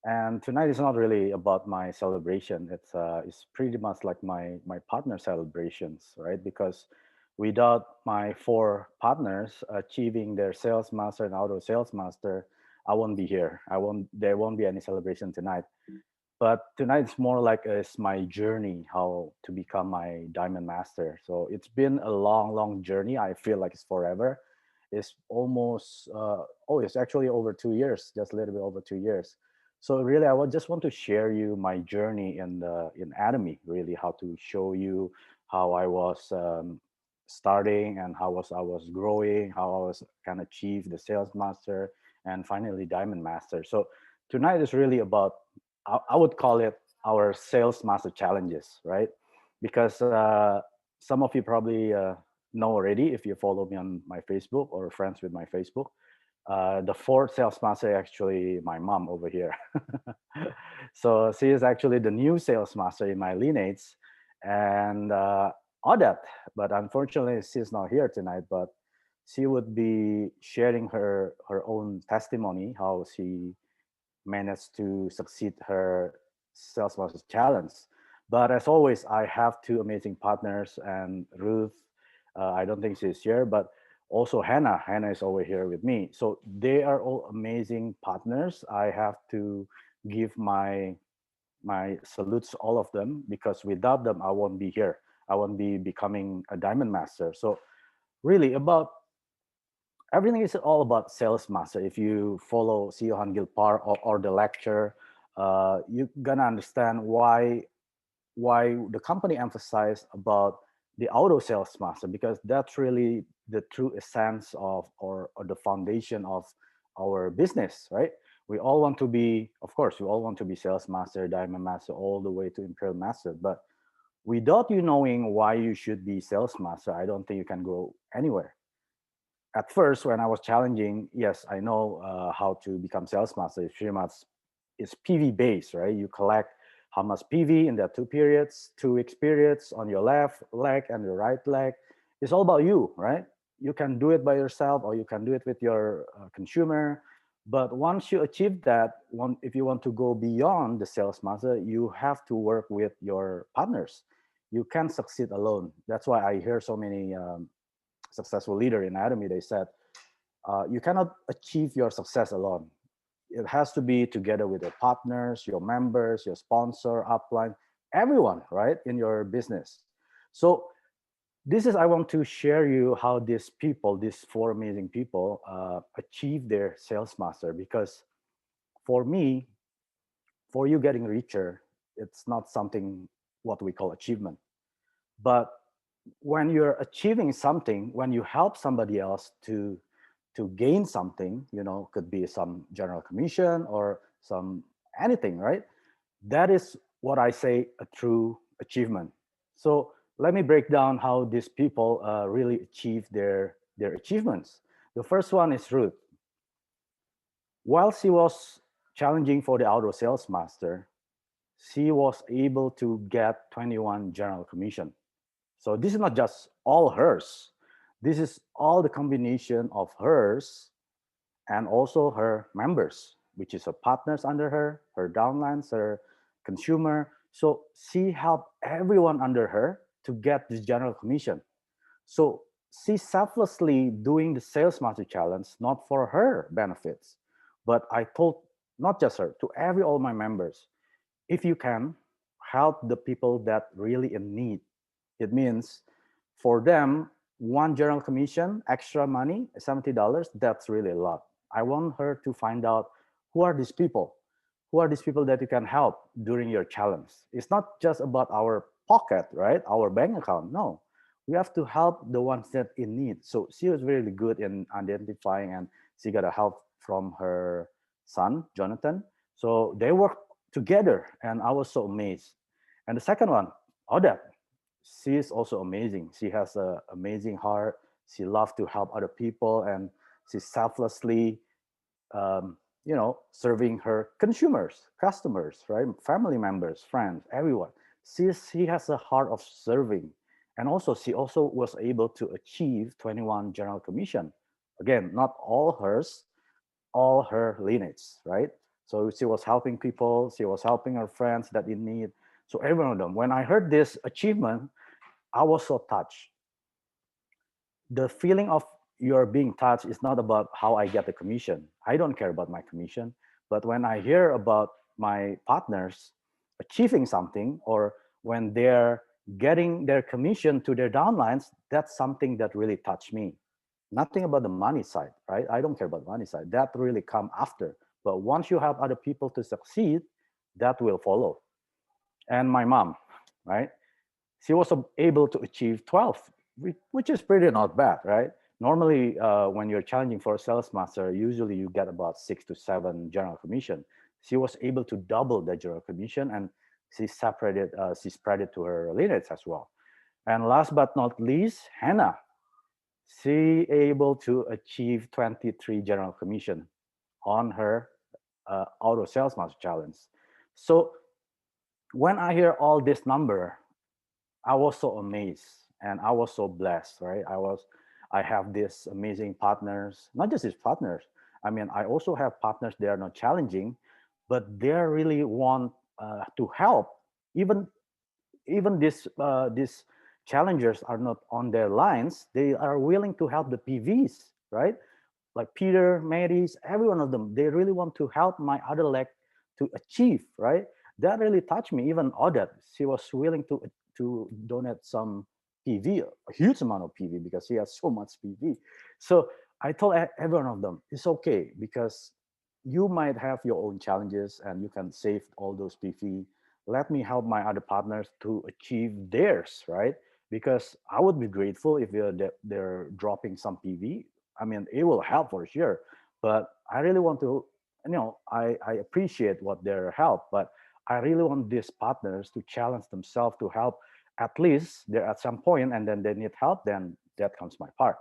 And tonight is not really about my celebration. It's pretty much like my partner celebrations, right? Because without my four partners achieving their sales master and auto sales master, I won't be here. I won't. There won't be any celebration tonight. But tonight is more like it's my journey how to become my diamond master. So it's been a long journey. I feel like it's forever. It's almost it's actually over 2 years, just a little bit over 2 years. So really I would just want to share you my journey in Atomy, really how to show you how I was starting and how I was growing, how I was can achieve the sales master and finally diamond master. So tonight is really about, I would call it our sales master challenges, right? Because some of you probably know already if you follow me on my Facebook or friends with my Facebook. The fourth sales master actually my mom over here. So she is actually the new sales master in my lineage, and Odette. But unfortunately, she's not here tonight. But she would be sharing her own testimony how she managed to succeed her sales master challenge. But as always, I have two amazing partners, and Ruth, I don't think she's here, but also Hannah. Hannah is over here with me. So they are all amazing partners. I have to give my salutes to all of them because without them, I won't be here. I won't be becoming a diamond master. So really about everything is all about sales master. If you follow Siohan Gilpar or the lecture, you're gonna understand why the company emphasized about the auto sales master because that's really the true essence of or the foundation of our business, right? We all want to be, of course, we all want to be sales master, diamond master, all the way to imperial master. But without you knowing why you should be sales master, I don't think you can go anywhere. At first when I was challenging, yes, I know how to become sales master. It's pretty much it's PV based, right? You collect how much PV in the 2 periods, 2 weeks periods on your left leg and your right leg. It's all about you, right? You can do it by yourself or you can do it with your consumer. But once you achieve that, if you want to go beyond the sales master, you have to work with your partners. You can't succeed alone. That's why I hear so many successful leader in Atomy, they said, you cannot achieve your success alone. It has to be together with your partners, your members, your sponsor, upline, everyone, right, in your business. So this is, I want to share you how these people, these four amazing people, achieve their sales master. Because for me, for you getting richer, it's not something what we call achievement. But when you're achieving something, when you help somebody else to gain something, could be some general commission or some anything, right? That is what I say a true achievement. So let me break down how these people really achieve their achievements. The first one is Ruth. While she was challenging for the auto sales master, she was able to get 21 general commission. So this is not just all hers. This is all the combination of hers and also her members, which is her partners under her downlines, her consumer. So she helped everyone under her to get this general commission. So she's selflessly doing the sales master challenge, not for her benefits, but I told not just her, to every all my members, if you can help the people that really in need, it means for them, one general commission, extra money, $70, that's really a lot. I want her to find out who are these people? Who are these people that you can help during your challenge? It's not just about our pocket, right? Our bank account. No, we have to help the ones that in need. So she was really good in identifying and she got a help from her son, Jonathan. So they worked together and I was so amazed. And the second one, Odette, she is also amazing. She has an amazing heart. She loves to help other people, and she's selflessly, serving her consumers, customers, right, family members, friends, everyone. She has a heart of serving, and also she also was able to achieve 21 general commission. Again, not all hers, all her lineage, right? So she was helping people, she was helping her friends that in need. So every one of them. When I heard this achievement, I was so touched. The feeling of you're being touched is not about how I get the commission. I don't care about my commission. But when I hear about my partners achieving something, or when they're getting their commission to their downlines, that's something that really touched me. Nothing about the money side, right? I don't care about the money side. That really come after. But once you help other people to succeed, that will follow. And my mom, right? She was able to achieve 12, which is pretty not bad, right? Normally, when you're challenging for a sales master, usually you get about 6 to 7 general commission. She was able to double the general commission, and she spread it to her lineage as well. And last but not least, Hannah, she able to achieve 23 general commission on her auto sales master challenge. So when I hear all this number, I was so amazed and I was so blessed, right? I have these amazing partners, not just these partners. I mean, I also have partners, they are not challenging, but they really want to help. Even these challengers are not on their lines. They are willing to help the PVs, right? Like Peter, Mary's, every one of them, they really want to help my other leg to achieve, right? That really touched me. Even Odette, she was willing to donate some PV, a huge amount of PV because she has so much PV. So I told every one of them, it's okay because you might have your own challenges and you can save all those PV. Let me help my other partners to achieve theirs, right? Because I would be grateful if they're dropping some PV. I mean, it will help for sure. But I really want to, I appreciate what their help, but I really want these partners to challenge themselves to help. At least they're at some point and then they need help, then that comes my part.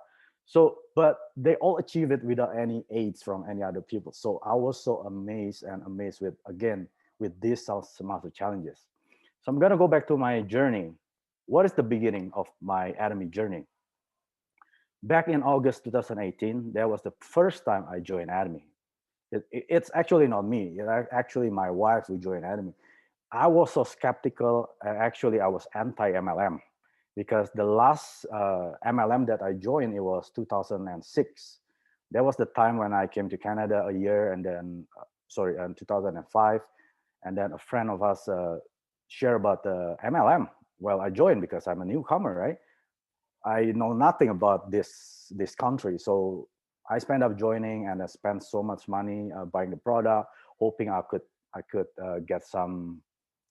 So, but they all achieve it without any aids from any other people. So I was so amazed with, again, with these master challenges. So I'm gonna go back to my journey. What is the beginning of my Atomy journey? Back in August 2018, that was the first time I joined Atomy. It's actually not me. Actually my wife who joined Atomy. I was so skeptical. Actually, I was anti MLM because the last MLM that I joined, it was 2006. That was the time when I came to Canada a year, and then sorry, in 2005, and then a friend of us shared about the MLM. Well, I joined because I'm a newcomer, right? I know nothing about this country, so I spent up joining, and I spent so much money buying the product, hoping I could get some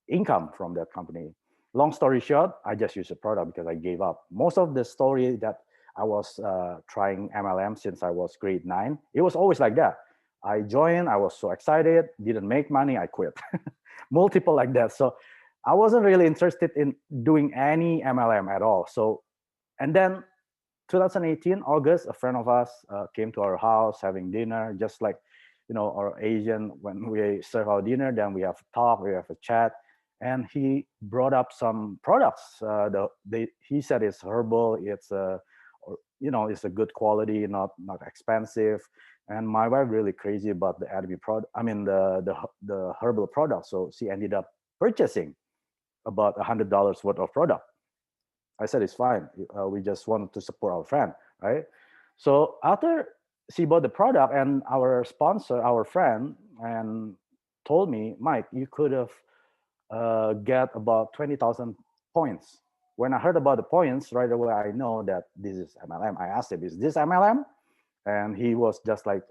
income from that company. Long story short, I just used the product because I gave up. Most of the story that I was trying MLM since I was grade 9, it was always like that. I joined, I was so excited, didn't make money, I quit. Multiple like that. So I wasn't really interested in doing any MLM at all. So, and then 2018 August, a friend of us came to our house having dinner, just like our Asian when we serve our dinner. Then we have a talk, we have a chat, and he brought up some products. He said it's herbal, it's a good quality, not expensive. And my wife really crazy about the Atomy product. I mean the herbal product. So she ended up purchasing about $100 worth of product. I said it's fine. We just want to support our friend, right? So after she bought the product, and our sponsor, our friend, and told me, Mike, you could have get about 20,000 points. When I heard about the points, right away I know that this is MLM. I asked him, "Is this MLM?" And he was just like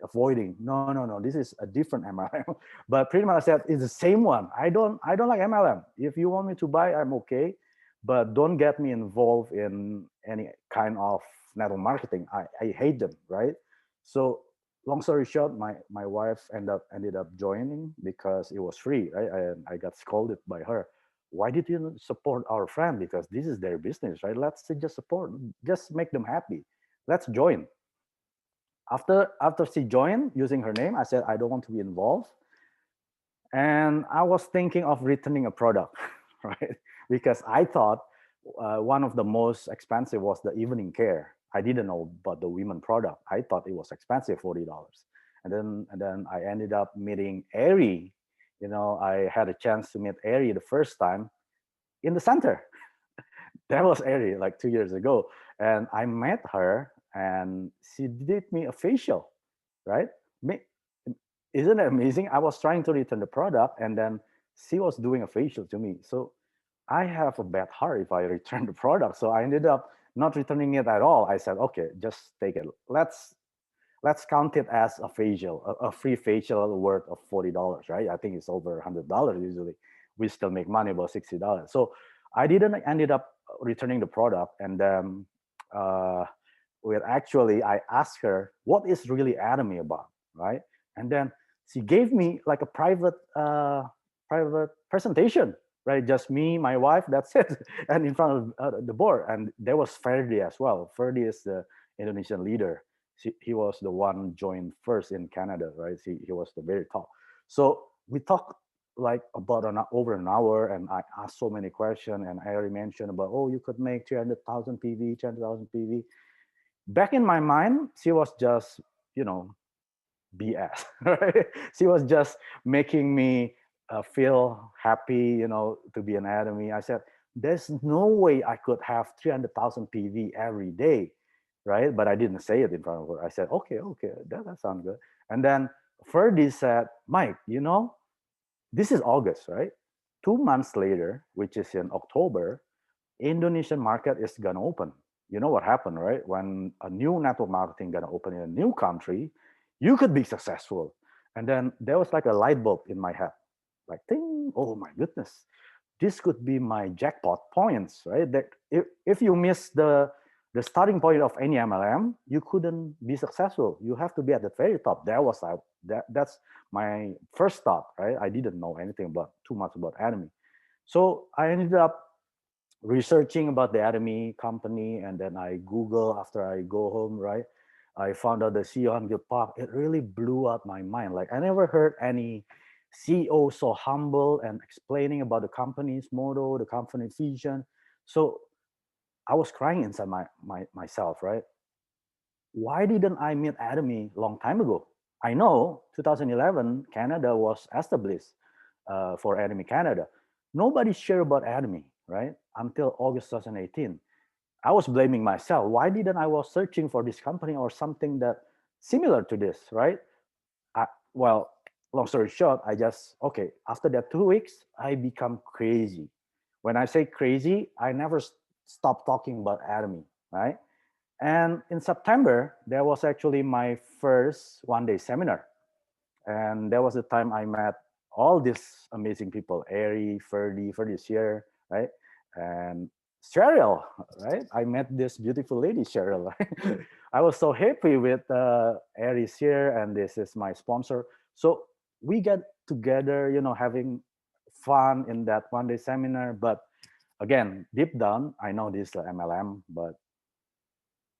avoiding. No, no, no. This is a different MLM. But pretty much I said it's the same one. I don't like MLM. If you want me to buy, I'm okay, but don't get me involved in any kind of network marketing. I hate them, right? So long story short, my wife ended up joining because it was free, right? I got scolded by her. Why did you support our friend? Because this is their business, right? Let's just support, just make them happy. Let's join. After she joined using her name, I said I don't want to be involved, and I was thinking of returning a product, right? Because I thought one of the most expensive was the evening care. I didn't know about the women product. I thought it was expensive, $40. And then I ended up meeting Ari. I had a chance to meet Ari the first time in the center. That was Ari like 2 years ago, and I met her, and she did me a facial, right? Ma- Isn't it amazing? I was trying to return the product, and then she was doing a facial to me. So I have a bad heart if I return the product. So I ended up not returning it at all. I said, okay, just take it. Let's count it as a facial, a free facial worth of $40, right? I think it's over $100 usually. We still make money about $60. So I didn't ended up returning the product, and then uh, I asked her what is really Atomy about, right? And then she gave me like a private presentation, right? Just me, my wife, that's it, and in front of the board. And there was Ferdi as well. Ferdi is the Indonesian leader. He was the one joined first in Canada, right? He was the very top. So we talked like about over an hour, and I asked so many questions, and I already mentioned about, oh, you could make 300,000 PV, 300,000 PV. Back in my mind, she was just, you know, BS, right? She was just making me feel happy, to be an Atomy. I said, there's no way I could have 300,000 PV every day, right? But I didn't say it in front of her. I said, okay, that sounds good. And then Ferdy said, Mike, this is August, right? 2 months later, which is in October, Indonesian market is gonna open. You know what happened, right? When a new network marketing gonna open in a new country, you could be successful. And then there was like a light bulb in my head, like, ding, oh my goodness, this could be my jackpot points, right? That if you miss the starting point of any MLM, you couldn't be successful. You have to be at the very top. That's my first thought, right? I didn't know anything about too much about Atomy. So I ended up researching about the Atomy company, and then I Google after I go home, right? I found out the CEO Group Park. It really blew out my mind. Like I never heard any CEO so humble and explaining about the company's motto, the company vision. So I was crying inside myself, right? Why didn't I meet Atomy long time ago? I know 2011 Canada was established for Atomy Canada. Nobody shared about Atomy, right? Until August 2018. I was blaming myself. Why didn't I was searching for this company or something that similar to this, right? Well, long story short, I just okay. After that 2 weeks, I become crazy. When I say crazy, I never stop talking about Atomy, right? And in September, there was actually my first one-day seminar, and that was the time I met all these amazing people: Ari, Ferdy's here, right? And Cheryl, right? I met this beautiful lady, Cheryl. Right? I was so happy with Ari's here, and this is my sponsor. So we get together, having fun in that one-day seminar. But again, deep down, I know this is MLM, but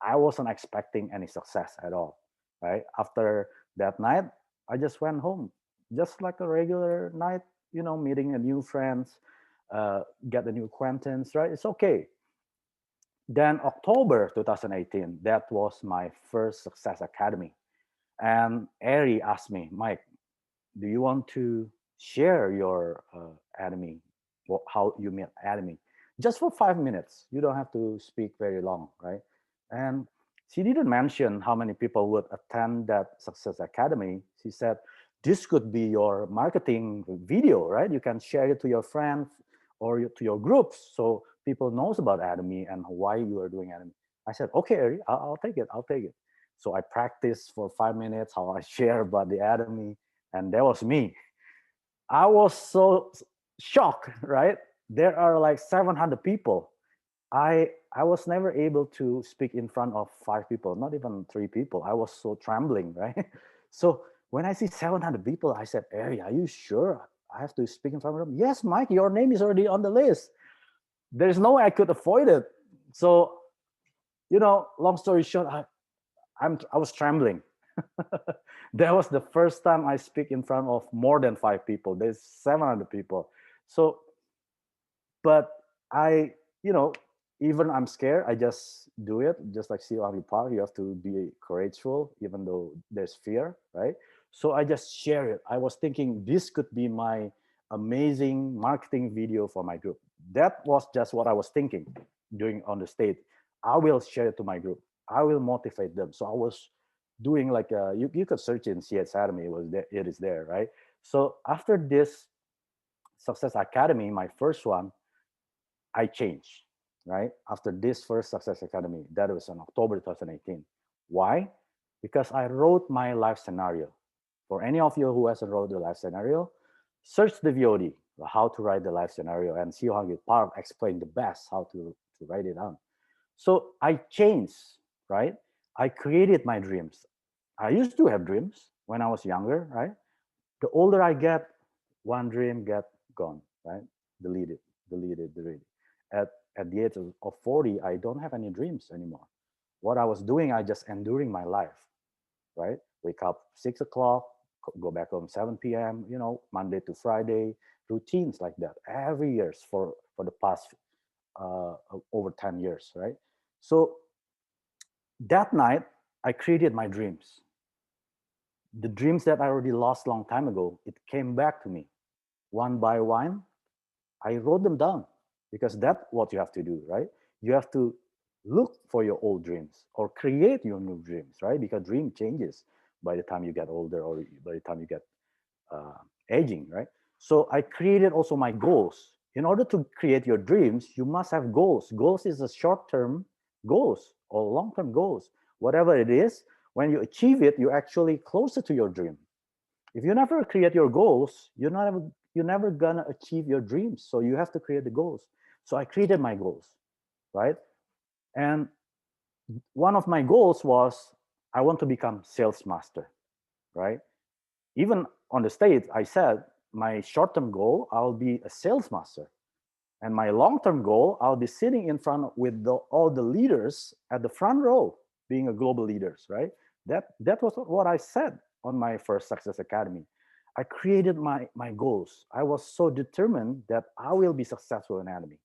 I wasn't expecting any success at all. Right after that night, I just went home, just like a regular night. Meeting a new friends, get a new acquaintance. Right, it's okay. Then October 2018, that was my first Success Academy, and Ari asked me, Mike, do you want to share your Academy, how you met Academy, just for 5 minutes? You don't have to speak very long, right? And she didn't mention how many people would attend that Success Academy. She said, this could be your marketing video, right? You can share it to your friends or to your groups so people knows about Academy and why you are doing Academy. I said, okay, Ari, I'll take it. I'll take it. So I practiced for 5 minutes how I share about the Academy, and that was me. I was so shocked, right? There are like 700 people. I was never able to speak in front of 5 people, not even 3 people. I was so trembling, right? So when I see 700 people, I said, Ari, are you sure I have to speak in front of them? Yes, Mike, your name is already on the list. There's no way I could avoid it. So, long story short, I was trembling. That was the first time I speak in front of more than 5 people. There's 700 people. So, but I, you know, even I'm scared, I just do it. Just like CEO Park, you have to be courageful, even though there's fear, right? So I just share it. I was thinking this could be my amazing marketing video for my group. That was just what I was thinking doing on the stage. I will share it to my group. I will motivate them. So I was doing like you could search in CS Academy. It was there, it is there, right? So after this Success Academy, my first one, I changed, right? After this first Success Academy, that was in October 2018. Why? Because I wrote my life scenario. For any of you who hasn't wrote the life scenario, search the VOD, how to write the life scenario, and see how Parv explained the best how to write it down. So I changed, right? I created my dreams. I used to have dreams when I was younger, right? The older I get, one dream get gone, right? Deleted, deleted, deleted. At at the age of 40, I don't have any dreams anymore. What I was doing, I just enduring my life, right? Wake up 6 o'clock, go back home 7 p.m. Monday to Friday, routines like that every years for the past over 10 years, right? So that night, I created my dreams. The dreams that I already lost long time ago, it came back to me one by one. I wrote them down because that's what you have to do, right? You have to look for your old dreams or create your new dreams, right? Because dream changes by the time you get older or by the time you get uh, aging, right? So I created also my goals. In order to create your dreams, you must have goals. Goals is a short-term goals or long-term goals. Whatever it is, when you achieve it, you're actually closer to your dream. If you never create your goals, you're never gonna achieve your dreams. So you have to create the goals. So I created my goals, right? And one of my goals was I want to become sales master, right? Even on the stage, I said my short-term goal, I'll be a sales master. And my long-term goal, I'll be sitting in front with all the leaders at the front row, being a global leaders, right? That was what I said on my first Success Academy. I created my goals. I was so determined that I will be successful in Atomy.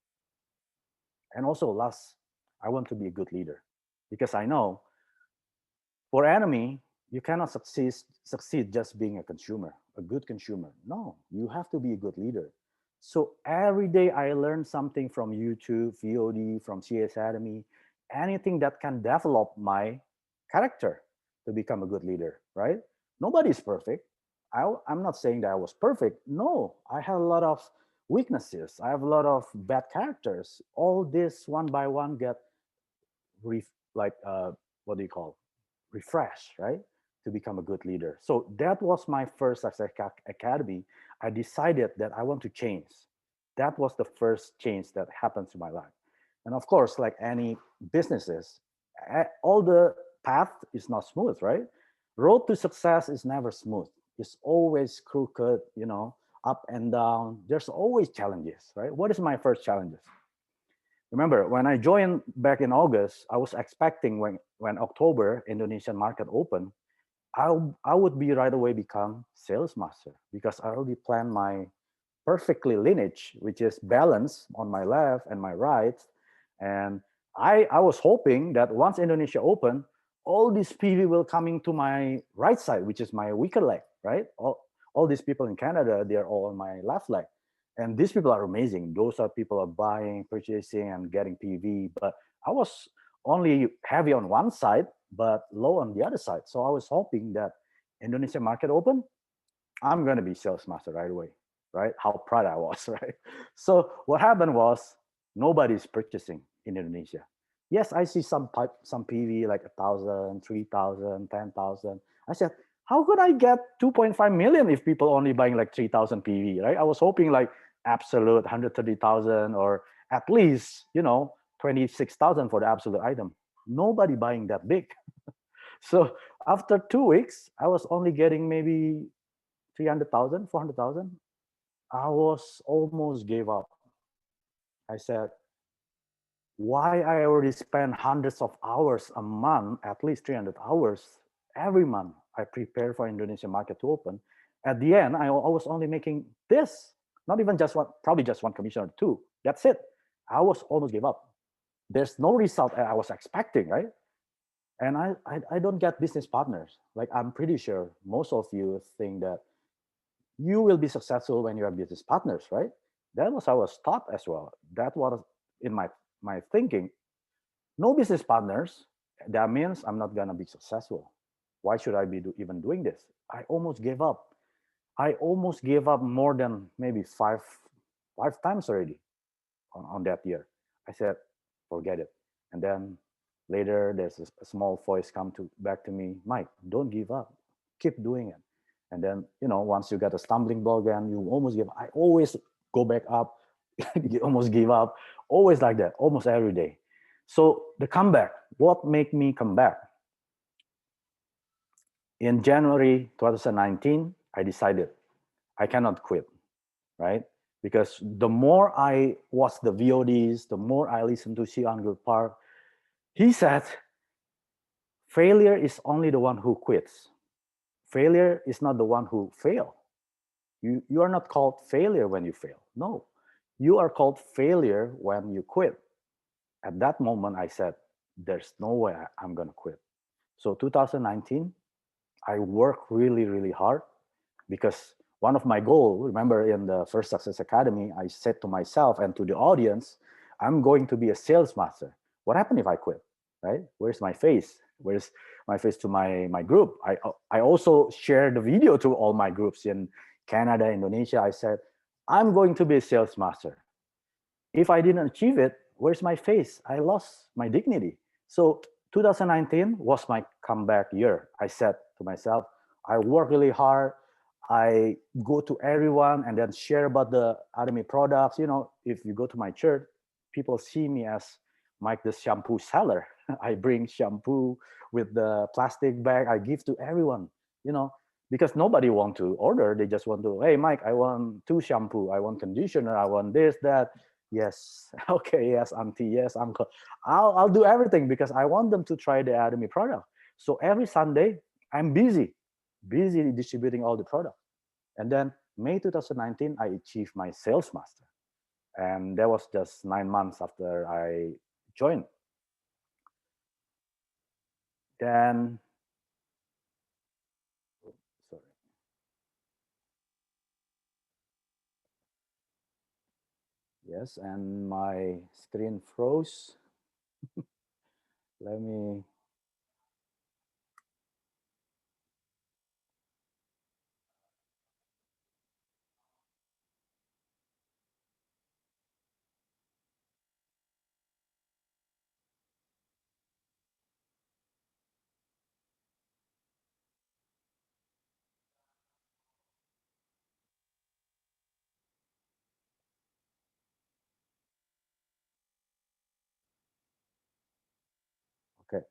And also, last, I want to be a good leader because I know for Atomy, you cannot succeed just being a consumer, a good consumer. No, you have to be a good leader. So every day I learn something from YouTube, VOD, from CS Academy, anything that can develop my character to become a good leader, right? Nobody's perfect. I'm not saying that I was perfect. No, I have a lot of weaknesses. I have a lot of bad characters. All this one by one get like what do you call refresh, right? To become a good leader. So that was my first Success Academy. I decided that I want to change. That was the first change that happened to my life. And of course, like any businesses, all the path is not smooth, right? Road to success is never smooth. It's always crooked, up and down. There's always challenges, right? What is my first challenges? Remember, when I joined back in August, I was expecting when October Indonesian market opened, I would be right away become sales master because I already planned my perfectly lineage, which is balanced on my left and my right. And I was hoping that once Indonesia opened, all these PV will coming to my right side, which is my weaker leg, right? All these people in Canada, they're all on my left leg. And these people are amazing. Those are people are buying, purchasing, and getting PV. But I was only heavy on one side, but low on the other side. So I was hoping that Indonesia market open, I'm going to be sales master right away, right? How proud I was, right? So what happened was nobody's purchasing in Indonesia. Yes, I see some PV like 1,000, 3,000, 10,000. I said, how could I get 2.5 million if people only buying like 3,000 PV, right? I was hoping like absolute 130,000 or at least, 26,000 for the absolute item. Nobody buying that big. So after 2 weeks, I was only getting maybe 300,000, 400,000. I was almost gave up. I said, why I already spend hundreds of hours a month, at least 300 hours every month. I prepare for Indonesian market to open. At the end, I was only making this, not even just one, probably just one commission or two. That's it. I was almost gave up. There's no result I was expecting, right? And I don't get business partners. Like, I'm pretty sure most of you think that you will be successful when you have business partners, right? That was I was taught as well. That was in my thinking. No business partners, that means I'm not gonna be successful. Why should I be even doing this? I almost gave up. I almost gave up more than maybe five times already on that year. I said, forget it. And then later, there's a small voice come to back to me, Mike, don't give up, keep doing it. And then, once you get a stumbling block, and you almost give. I always go back up, you almost give up, always like that, almost every day. So the comeback, what made me come back? In January 2019, I decided I cannot quit, right? Because the more I watch the VODs, the more I listen to Shi Angel Park, he said, failure is only the one who quits. Failure is not the one who fail. You are not called failure when you fail. No, you are called failure when you quit. At that moment, I said, there's no way I'm going to quit. So 2019, I worked really, really hard because one of my goals, remember in the First Success Academy, I said to myself and to the audience, I'm going to be a sales master. What happened if I quit? Right? Where's my face? Where's my face to my group? I also shared the video to all my groups in Canada, Indonesia. I said, I'm going to be a sales master. If I didn't achieve it, where's my face? I lost my dignity. So 2019 was my comeback year. I said to myself, I work really hard. I go to everyone and then share about the Atomy products. If you go to my church, people see me as Mike the shampoo seller. I bring shampoo with the plastic bag. I give to everyone, you know, because nobody want to order. They just want to, hey, Mike, I want 2 shampoo. I want conditioner. I want this, that. Yes. Okay. Yes, auntie. Yes, uncle. I'll do everything because I want them to try the Atomy product. So every Sunday, I'm busy distributing all the product. And then May 2019, I achieved my sales master. And that was just 9 months after I joined. Then, sorry. Yes, and my screen froze. Let me, okay.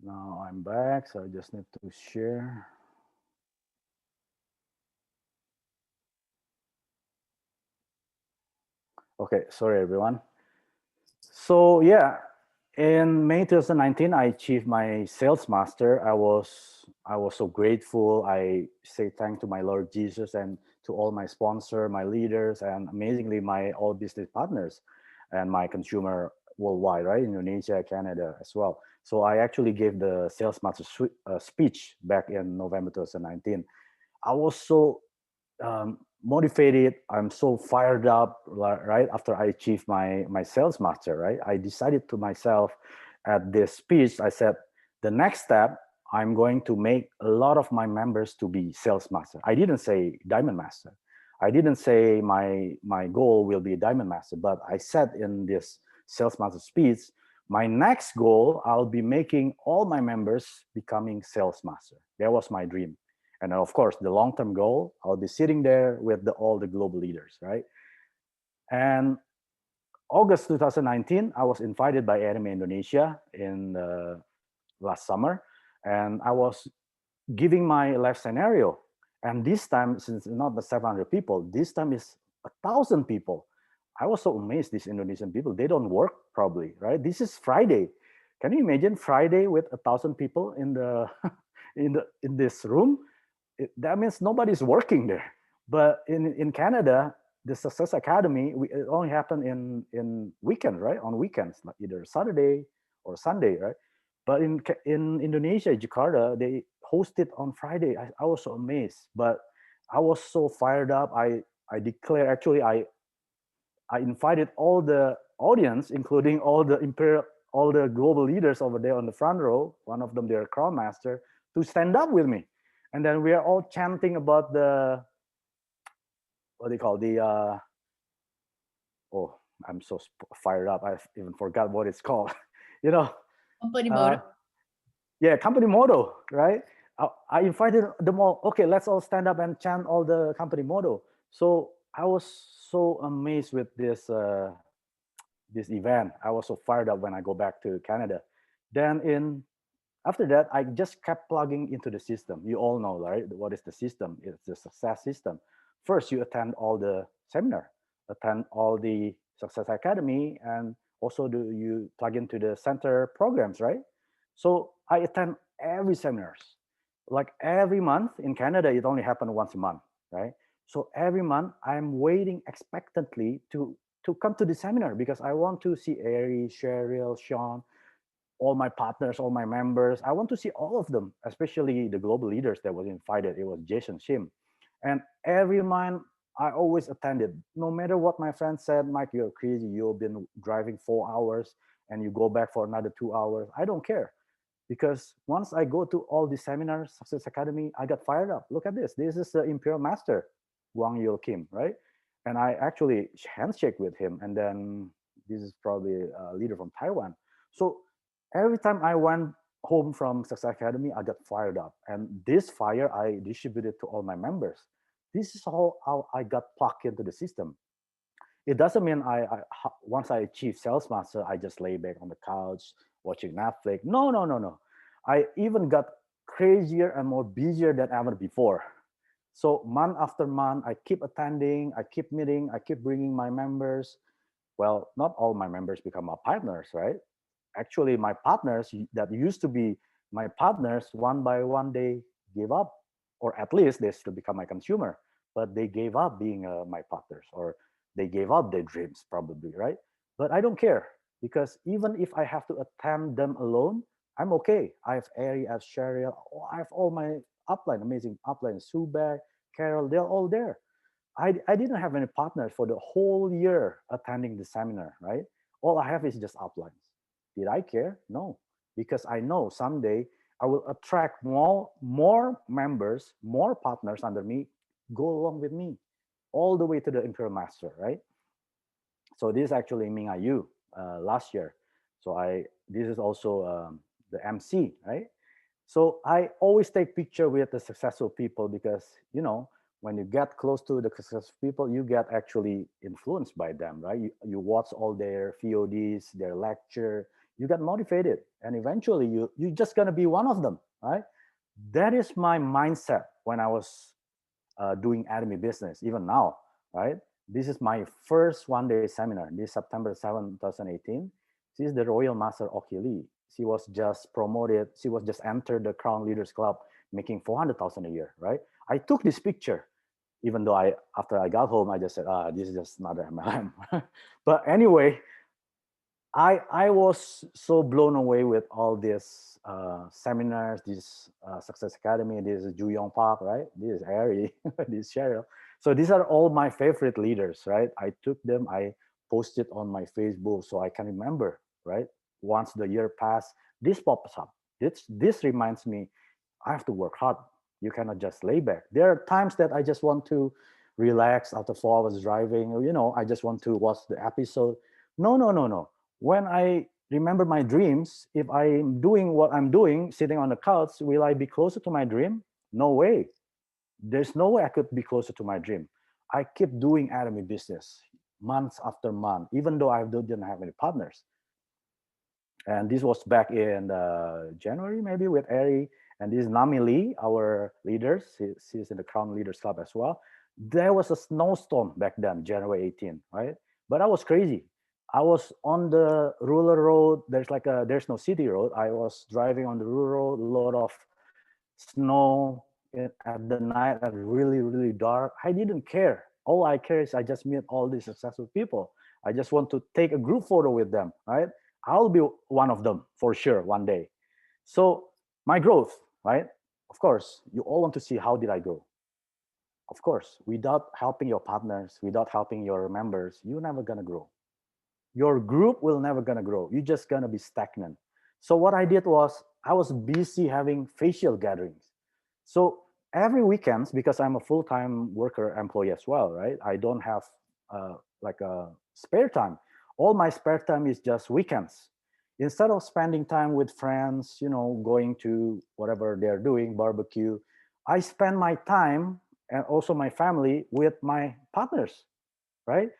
Now I'm back, so I just need to share. Okay, sorry everyone. So yeah, in May 2019, I achieved my sales master. I was so grateful. I say thank to my Lord Jesus and to all my sponsor, my leaders, and amazingly my all business partners and my consumer worldwide, right? Indonesia, Canada as well. So I actually gave the sales master speech back in November 2019. I was so motivated. I'm so fired up, right? After I achieved my sales master, right? I decided to myself at this speech, I said, the next step, I'm going to make a lot of my members to be sales master. I didn't say diamond master. I didn't say my goal will be diamond master, but I said in this sales master speech, my next goal, I'll be making all my members becoming sales master. That was my dream. And of course, the long-term goal, I'll be sitting there with all the global leaders, right? And August 2019, I was invited by Atomy Indonesia in last summer, and I was giving my life scenario. And this time, since not the 700 people, this time is 1,000 people. I was so amazed. These Indonesian people, they don't work probably, right? This is Friday. Can you imagine Friday with 1,000 people in the in this room? That means nobody's working there. But in Canada, the Success Academy, it only happen in weekend, right? On weekends, like either Saturday or Sunday, right? But in Indonesia, Jakarta, they hosted on Friday. I was so amazed, but I was so fired up. I declare actually I invited all the audience, including all the global leaders over there on the front row. One of them, their crown master, to stand up with me, and then we are all chanting about the what they call the oh, I'm so fired up. I even forgot what it's called. you know, Company mode. uh, yeah, company motto, right? I invited them all. Okay, let's all stand up and chant all the company motto. So I was so amazed with this event. I was so fired up when I go back to Canada. Then in after that, I just kept plugging into the system. You all know, right? What is the system? It's the success system. First, you attend all the seminar, attend all the Success Academy, and also do you plug into the center programs, right? So I attend every seminars. Like every month in Canada, it only happened once a month, right? So every month, I'm waiting expectantly to come to the seminar because I want to see Ari, Cheryl, Sean, all my partners, all my members. I want to see all of them, especially the global leaders that was invited. It was Jason Shim. And every month I always attended. No matter what my friends said, Mike, you're crazy. You've been driving 4 hours and you go back for another 2 hours. I don't care. Because once I go to all the seminars, Success Academy, I got fired up. Look at this. This is the Imperial Master, Wang Yul Kim, right? And I actually handshake with him. And then this is probably a leader from Taiwan. So every time I went home from Success Academy, I got fired up. And this fire I distributed to all my members. This is how I got plugged into the system. It doesn't mean once I achieve sales master, I just lay back on the couch watching Netflix. No, no, no, no. I even got crazier and more busier than ever before. So month after month, I keep attending, I keep meeting, I keep bringing my members. Well, not all my members become my partners, right? Actually, my partners that used to be my partners, one by one, they gave up, or at least they still become my consumer, but they gave up being my partners, or they gave up their dreams, probably, right? But I don't care because even if I have to attend them alone, I'm okay. I have Ari, I have Cheryl, I have all my upline, amazing upline, Subek, Carol, they're all there. I didn't have any partners for the whole year attending the seminar, right? All I have is just uplines. Did I care? No, because I know someday I will attract more members, more partners under me, go along with me, all the way to the Imperial Master, right? So this is actually Ming Ayu last year. So I this is also the MC, right? So I always take picture with the successful people because when you get close to the successful people, you get actually influenced by them, right? You watch all their VODs, their lecture, you get motivated, and eventually you're just gonna be one of them, right? That is my mindset when I was doing Atomy business, even now, right? This is my first one-day seminar, this September 7th, 2018. She is the Royal Master Oki Lee. She was just promoted, she was just entered the Crown Leaders Club, making 400,000 a year, right? I took this picture, even though after I got home, I just said, this is just another MLM. But anyway, I was so blown away with all these seminars, this Success Academy, this is Ju Yong Park, right? This is Harry, this is Cheryl. So these are all my favorite leaders, right? I took them, I posted on my Facebook so I can remember, right? Once the year passed, this pops up. This reminds me, I have to work hard. You cannot just lay back. There are times that I just want to relax after 4 hours driving, or I just want to watch the episode. No, no, no, no. When I remember my dreams, if I'm doing what I'm doing, sitting on the couch, will I be closer to my dream? No way. There's no way I could be closer to my dream. I keep doing Atomy business months after month, even though I didn't have any partners. And this was back in January, maybe with Ari. And this is Nami Lee, our leader. She's in the Crown Leaders Club as well. There was a snowstorm back then, January 18, right? But I was crazy. I was on the rural road. There's no city road. I was driving on the rural road, a lot of snow at the night, at really, really dark. I didn't care. All I care is I just meet all these successful people. I just want to take a group photo with them, right? I'll be one of them for sure one day. So my growth, right? Of course, you all want to see how did I grow. Of course, without helping your partners, without helping your members, you're never gonna grow. Your group will never gonna grow. You're just gonna be stagnant. So what I did was I was busy having facial gatherings. So every weekends, because I'm a full-time worker employee as well, right? I don't have like a spare time. All my spare time is just weekends. Instead of spending time with friends, going to whatever they're doing, barbecue, I spend my time and also my family with my partners, right?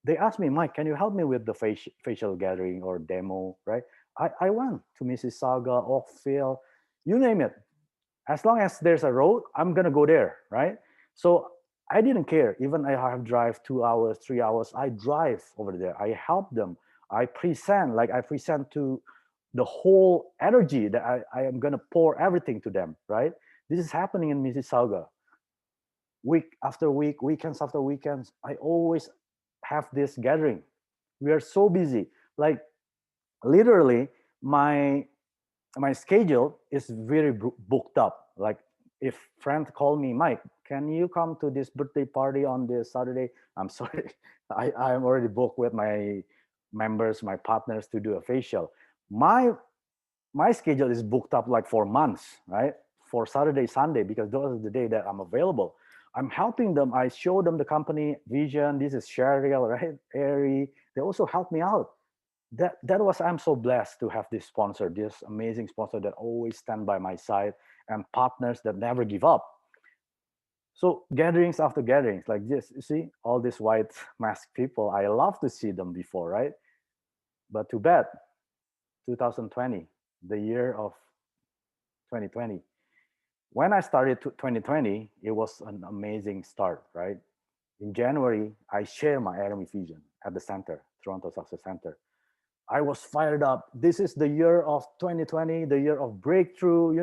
They asked me, Mike, can you help me with the facial gathering or demo, right? I went to Mississauga, Oakville, you name it. As long as there's a road, I'm gonna go there, right? So I didn't care. Even I have drive 2 hours, 3 hours, I drive over there. I help them. I present to the whole energy that I am gonna pour everything to them, right? This is happening in Mississauga week after week, weekends after weekends. I always have this gathering. We are so busy. Like literally, my my schedule is very booked up. Like if friend call me, Mike, can you come to this birthday party on this Saturday? I'm sorry, I'm already booked with my members, my partners to do a facial. My schedule is booked up like for months, right? For Saturday, Sunday, because those are the day that I'm available. I'm helping them. I show them the company vision. This is Sheriel, right? Airy. They also help me out. That was I'm so blessed to have this sponsor, this amazing sponsor that always stand by my side and partners that never give up. So gatherings after gatherings like this, you see all these white mask people. I love to see them before, right? But too bad, 2020, the year of 2020. When I started 2020, it was an amazing start, right? In January, I share my Atomy vision at the center, Toronto Success Center. I was fired up. This is the year of 2020, the year of breakthrough.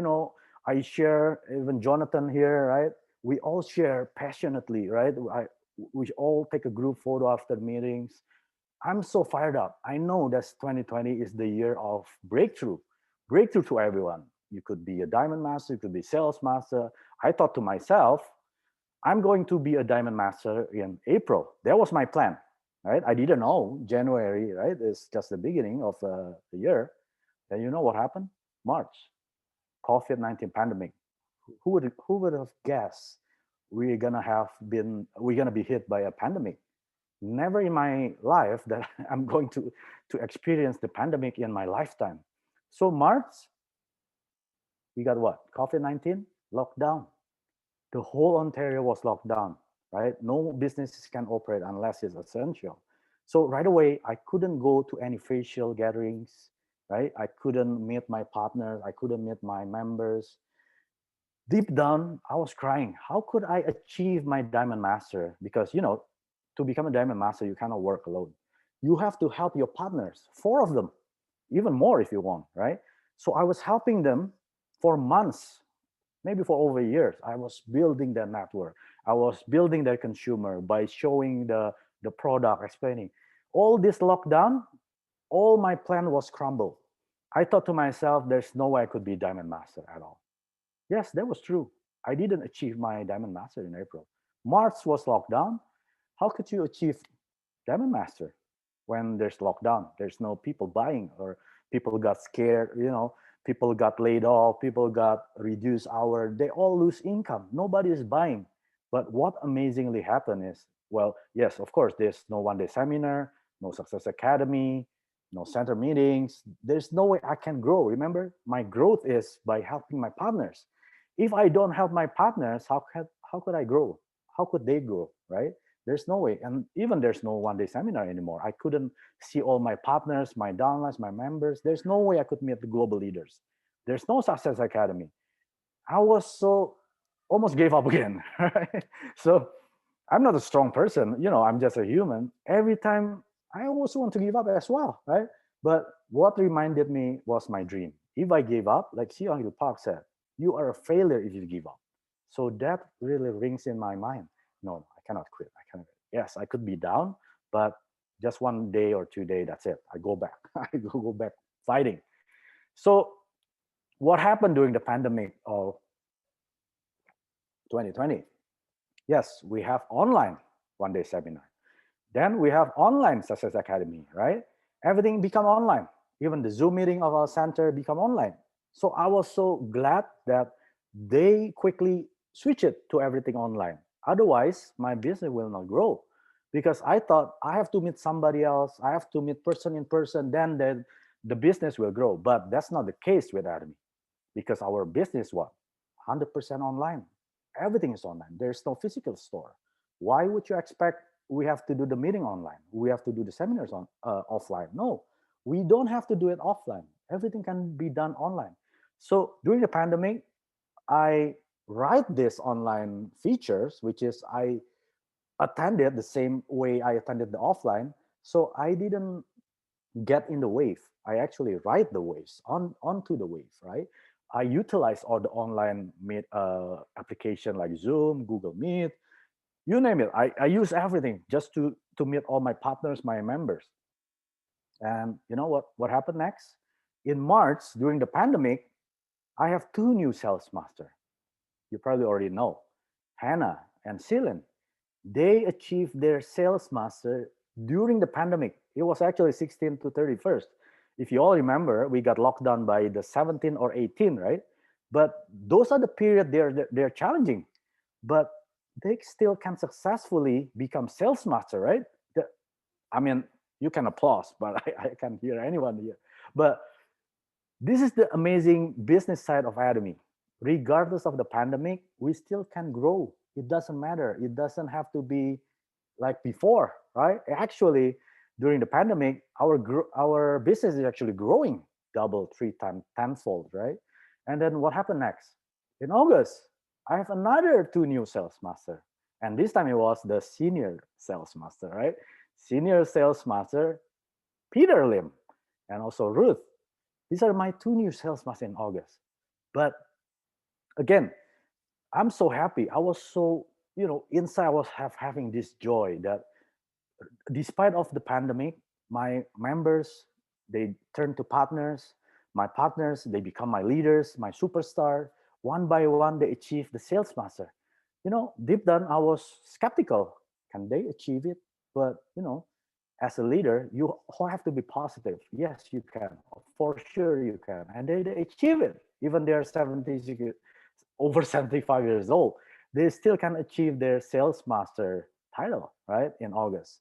I share, even Jonathan here, right? We all share passionately, right? We all take a group photo after meetings. I'm so fired up. I know that 2020 is the year of breakthrough to everyone. You could be a diamond master, you could be sales master. I thought to myself, I'm going to be a diamond master in April. That was my plan, right? I didn't know January, right? It's just the beginning of the year. And you know what happened? March, COVID-19 pandemic. Who would have guessed we're gonna be hit by a pandemic? Never in my life that I'm going to experience the pandemic in my lifetime. So March, we got what? COVID-19 lockdown. The whole Ontario was locked down, right? No businesses can operate unless it's essential. So right away, I couldn't go to any facial gatherings, right? I couldn't meet my partners. I couldn't meet my members. Deep down, I was crying. How could I achieve my diamond master? Because, to become a diamond master, you cannot work alone. You have to help your partners, four of them, even more if you want, right? So I was helping them for months, maybe for over years. I was building their network. I was building their consumer by showing the product, explaining. All this lockdown, all my plan was crumbled. I thought to myself, there's no way I could be diamond master at all. Yes, that was true. I didn't achieve my diamond master in April. March was locked down. How could you achieve diamond master when there's lockdown? There's no people buying, or people got scared, people got laid off, people got reduced hour. They all lose income. Nobody is buying. But what amazingly happened is, well, yes, of course, there's no one day seminar, no success academy, no center meetings. There's no way I can grow. Remember, my growth is by helping my partners. If I don't help my partners, how could I grow? How could they grow, right? There's no way. And even there's no one day seminar anymore. I couldn't see all my partners, my downlines, my members. There's no way I could meet the global leaders. There's no success academy. I was so almost gave up again. Right? So I'm not a strong person. I'm just a human. Every time I always want to give up as well, right? But what reminded me was my dream. If I gave up, like Sion Hill Park said, you are a failure if you give up. So that really rings in my mind. No, I cannot quit. I cannot. Yes, I could be down, but just 1 day or 2 day, that's it. I go back. I go back fighting. So What happened during the pandemic of 2020? Yes, we have online one day seminar. Then we have online Success Academy, right? Everything become online. Even the Zoom meeting of our center become online. So I was so glad that they quickly switch it to everything online. Otherwise, my business will not grow because I thought I have to meet somebody else. I have to meet person in person. Then the business will grow. But that's not the case with Atomy because our business what 100% online. Everything is online. There's no physical store. Why would you expect we have to do the meeting online? We have to do the seminars on offline? No, we don't have to do it offline. Everything can be done online. So during the pandemic, I write this online features, which is I attended the same way I attended the offline. So I didn't get in the wave. I actually ride the waves onto the wave, right? I utilize all the online meet application like Zoom, Google Meet, you name it. I use everything just to meet all my partners, my members. And you know what happened next? In March during the pandemic, I have two new sales master. You probably already know, Hannah and Celine. They achieved their sales master during the pandemic. It was actually 16 to 31st. If you all remember, we got locked down by the 17 or 18, right? But those are the period they're challenging, but they still can successfully become sales master, right? I mean, you can applaud, but I can't hear anyone here. But this is the amazing business side of Atomy. Regardless of the pandemic, we still can grow. It doesn't matter. It doesn't have to be like before, right? Actually, during the pandemic, our business is actually growing double, three times, tenfold, right? And then what happened next? In August, I have another two new sales master, and this time it was the senior sales master, right? Senior sales master Peter Lim and also Ruth. These are my two new sales masters in August. But again, I'm so happy. I was so, inside I was having this joy that despite of the pandemic, my members, they turn to partners. My partners, they become my leaders, my superstar. One by one, they achieve the sales master. Deep down, I was skeptical. Can they achieve it? But, as a leader, you have to be positive. Yes, you can. For sure you can. And they achieve it. Even they're 70, over 75 years old. They still can achieve their sales master title, right? In August.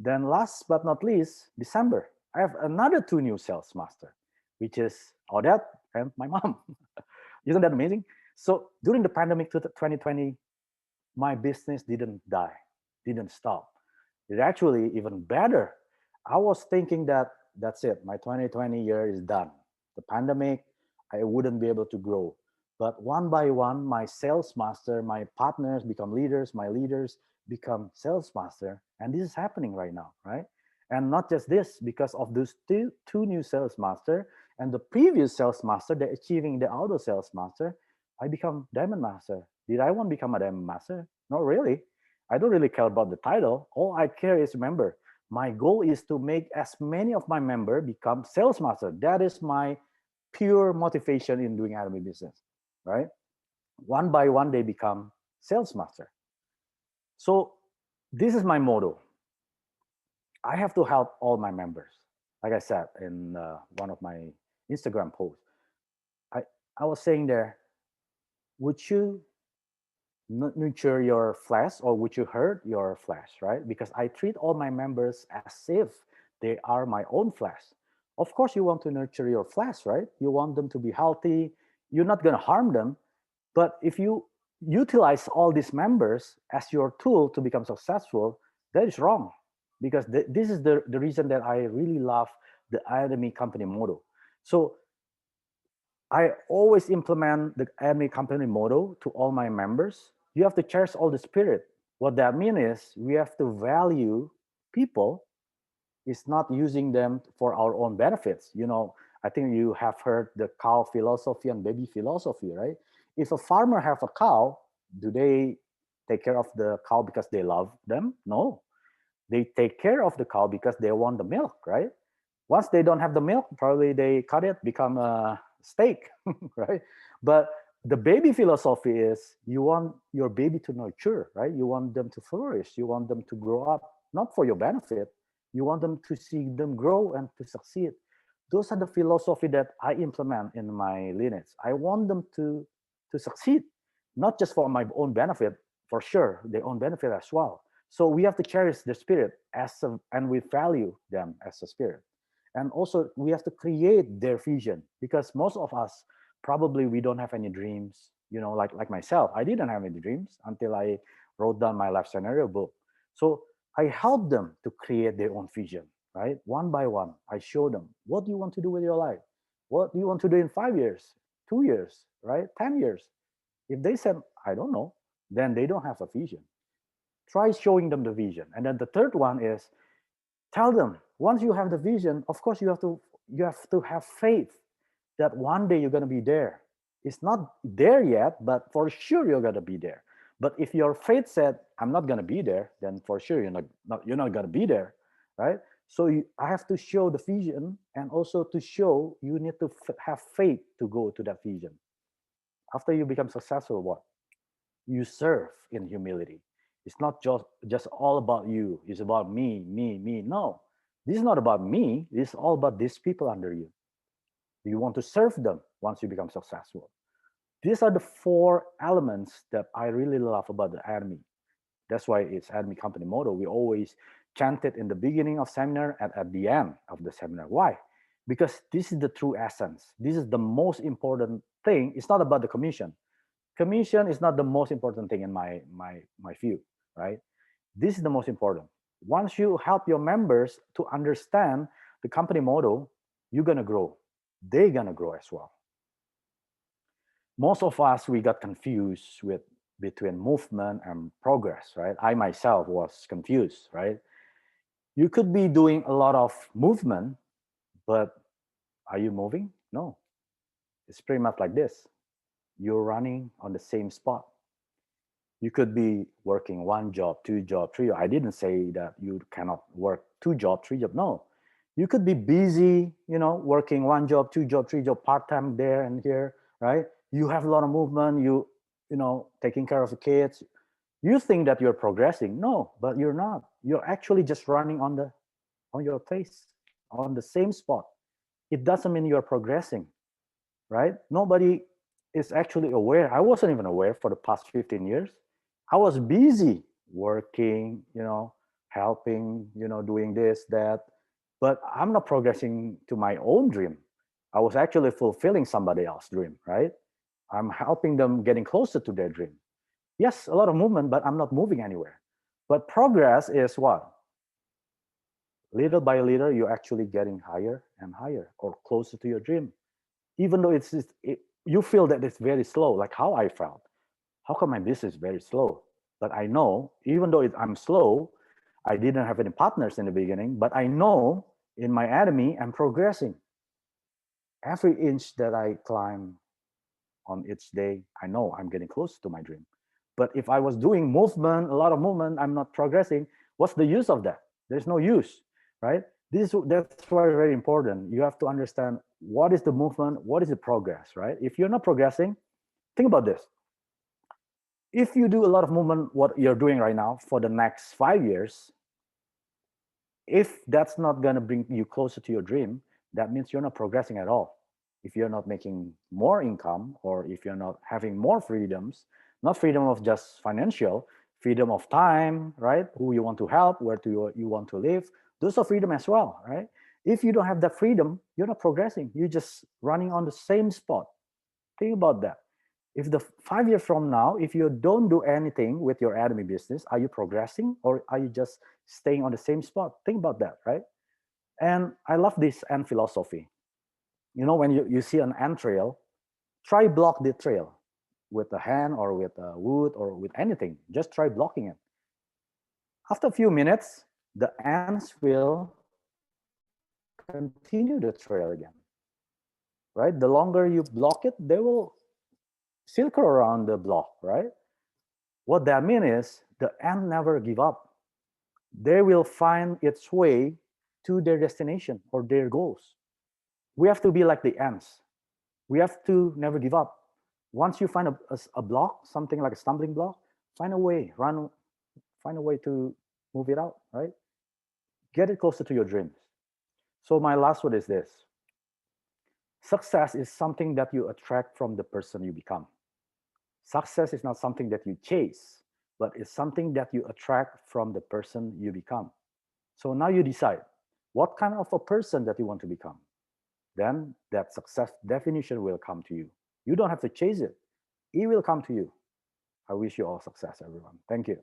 Then last but not least, December. I have another two new sales master, which is Odette and my mom. Isn't that amazing? So during the pandemic 2020, my business didn't die, didn't stop. It actually even better. I was thinking that that's it. My 2020 year is done. The pandemic, I wouldn't be able to grow. But one by one, my sales master, my partners become leaders, my leaders become sales master. And this is happening right now, right? And not just this, because of those two new sales master and the previous sales master, they're achieving the auto sales master, I become diamond master. Did I want to become a diamond master? Not really. I don't really care about the title. All I care is remember, my goal is to make as many of my members become sales master. That is my pure motivation in doing Atomy business, right? One by one, they become sales master. So this is my motto. I have to help all my members. Like I said in one of my Instagram posts, I, I was saying there, would you nurture your flesh or would you hurt your flesh, right? Because I treat all my members as if they are my own flesh. Of course, you want to nurture your flesh, right? You want them to be healthy. You're not going to harm them. But if you utilize all these members as your tool to become successful, that is wrong. Because this is the reason that I really love the Atomy company model. So I always implement the Atomy company model to all my members. You have to cherish all the spirit. What that means is we have to value people. Is not using them for our own benefits. I think you have heard the cow philosophy and baby philosophy, right? If a farmer have a cow, do they take care of the cow because they love them? No, they take care of the cow because they want the milk, right? Once they don't have the milk, probably they cut it, become steak, right? But the baby philosophy is you want your baby to nurture, right? You want them to flourish. You want them to grow up, not for your benefit. You want them to see them grow and to succeed. Those are the philosophy that I implement in my lineage. I want them to succeed, not just for my own benefit, for sure, their own benefit as well. So we have to cherish the spirit and we value them as a spirit. And also we have to create their vision because most of us probably we don't have any dreams. Like myself, I didn't have any dreams until I wrote down my life scenario book. So I help them to create their own vision, right? One by one, I show them what do you want to do with your life? What do you want to do in 5 years, 2 years, right? 10 years. If they said, I don't know, then they don't have a vision. Try showing them the vision. And then the third one is tell them once you have the vision, of course you have to have faith that one day you're going to be there. It's not there yet, but for sure you're going to be there. But if your faith said I'm not going to be there, then for sure you're not going to be there, right? So I have to show the vision, and also to show you need to have faith to go to that vision. After you become successful, what you serve in humility. It's not just all about you. It's about me. No, this is not about me. This is all about these people under you. You want to serve them once you become successful. These are the four elements that I really love about the Atomy. That's why it's Atomy company motto. We always chant it in the beginning of seminar and at the end of the seminar. Why? Because this is the true essence. This is the most important thing. It's not about the commission. Commission is not the most important thing in my view, right? This is the most important. Once you help your members to understand the company model, you're gonna grow. They're gonna grow as well. Most of us we got confused with between movement and progress, right? I myself was confused, right? You could be doing a lot of movement, but are you moving? No. It's pretty much like this. You're running on the same spot. You could be working one job, two job, three job. I didn't say that you cannot work two job, three job. No, you could be busy, working one job, two job, three job, part time there and here, right? You have a lot of movement. Taking care of the kids. You think that you're progressing. No, but you're not. You're actually just running on your face, on the same spot. It doesn't mean you're progressing, right? Nobody is actually aware. I wasn't even aware for the past 15 years. I was busy working, helping, doing this, that, but I'm not progressing to my own dream. I was actually fulfilling somebody else's dream, right? I'm helping them getting closer to their dream. Yes, a lot of movement, but I'm not moving anywhere. But progress is what? Little by little, you're actually getting higher and higher or closer to your dream. Even though you feel that it's very slow, like how I felt. How come my business is very slow? But I know, even though I'm slow, I didn't have any partners in the beginning, but I know in my Atomy, I'm progressing. Every inch that I climb on each day, I know I'm getting closer to my dream. But if I was doing movement, a lot of movement, I'm not progressing, what's the use of that? There's no use, right? That's why very important. You have to understand what is the movement, what is the progress, right? If you're not progressing, think about this. If you do a lot of movement, what you're doing right now for the next 5 years, if that's not going to bring you closer to your dream, that means you're not progressing at all. If you're not making more income, or if you're not having more freedoms, not freedom of just financial, freedom of time, right? Who you want to help, where you want to live, those are freedom as well, right? If you don't have that freedom, you're not progressing. You're just running on the same spot. Think about that. If the 5 years from now, if you don't do anything with your Atomy business, are you progressing or are you just staying on the same spot? Think about that, right? And I love this ant philosophy. When you see an ant trail, try block the trail with a hand or with a wood or with anything. Just try blocking it. After a few minutes, the ants will continue the trail again, right? The longer you block it, they will circle around the block, right? What that means is the ant never give up. They will find its way to their destination or their goals. We have to be like the ants. We have to never give up. Once you find a block, something like a stumbling block, find a way, find a way to move it out, right? Get it closer to your dreams. So my last word is this: success is something that you attract from the person you become. Success is not something that you chase, but it's something that you attract from the person you become. So now you decide what kind of a person that you want to become. Then that success definition will come to you. You don't have to chase it, it will come to you. I wish you all success, everyone. Thank you.